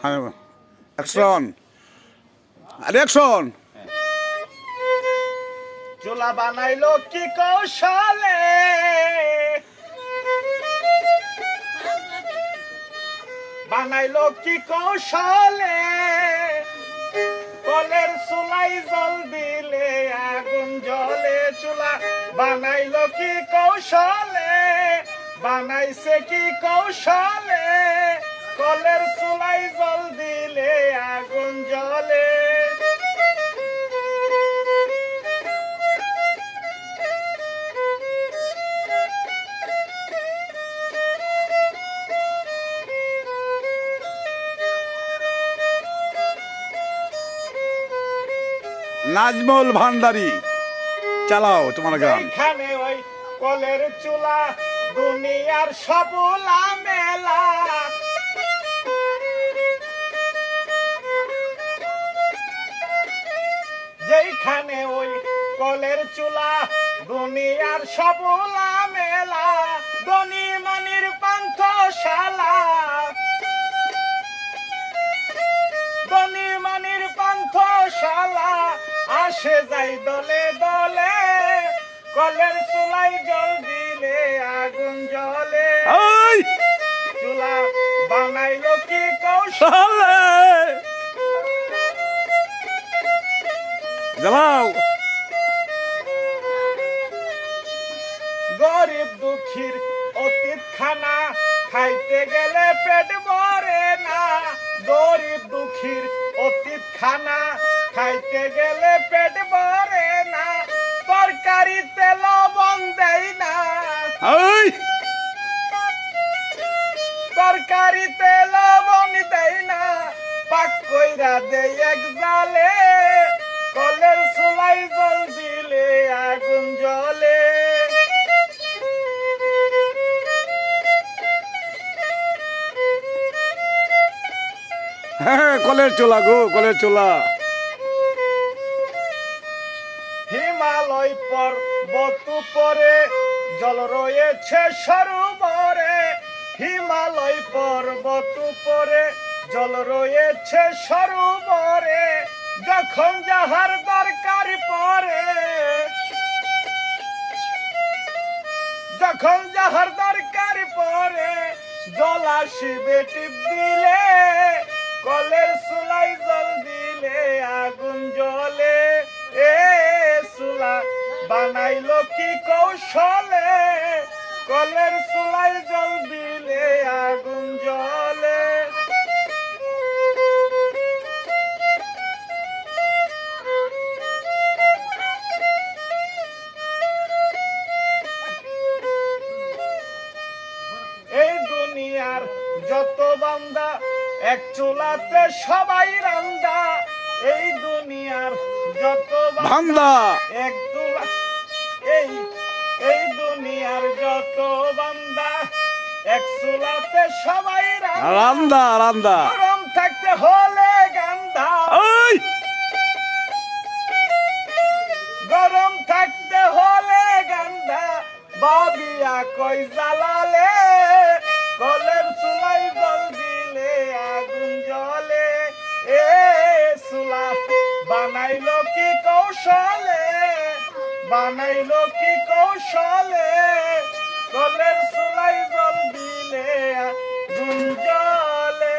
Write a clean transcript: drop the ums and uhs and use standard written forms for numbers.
Action action. চুলা বানাইলো কি কৌশলে, বানাইলো কি কৌশলে, কলের চুলাই জল দিলে আগুন জ্বলে। চুলা বানাইলো কি কৌশলে, বানাইছে কি কৌশলে, কলের চুলাই জল দিলে আগুন জ্বলে। নাজমুল ভান্ডারী, চালাও তোমার গান। এখানে ওই কলের চুলা দুনিয়ার সবুলা মেলা, যেখানে ওই কলের চুলা দুনিয়ার সবুলা মেলা, ধনী মানির পান্থশালা, ধনী মানির পান্থশালা, আসে যাই দলে দলে, কলের চুলাই জল দিলে আগুন জ্বলে। চুলা বানাইলো কি কৌশলে, জ্বালাও। গরিব দুঃখীর অতীত খানা খাইতে গেলে পেট ভরে না, গরিব দুঃখীর অতীত খানা খাইতে গেলে পেট ভরে না, তরকারিতে লবণ দেয় না, তরকারিতে লবণ দেয় না, পাক কইরা দেয় এক জালে, কলের চুলাই জল দিলে আগুন জ্বলে। হ্যাঁ, কলের চোলা গো, কলের চোলা। হিমালয় পর্বত উপরে জল রয়েছে সরোবরে, হিমালয় পর্বত উপরে জল রয়েছে সরোবরে, যখন যাহার দরকার পড়ে, যখন যাহার দরকার পড়ে, জল আসিবে টিপ দিলে, কলের চুলাই জল দিলে আগুন জ্বলে। এ চুলা বানাইলো কি কৌশলে, কলের চুলাই জল দিলে আগুন জ্বলে। এই দুনিয়ার যত বান্দা এক চুলাতে সবাই রান্দা, এই দুনিয়ার যত বান্দা এক চুলা, এই দুনিয়ার যত বান্দা এক চুলাতে সবাই রান্দা রান্দা। গরম থাকতে হলে গান্ধা, গরম থাকতে হলে গান্ধা, বাবিয়া কই জ্বালালে, কলের চুলাই জল দিলে আগুন জ্বলে। এ চুলা বানাইলো কি কৌশলে, বানাইলো কি কৌশলে, কলের চুলাই জল দিলে আগুন জ্বলে।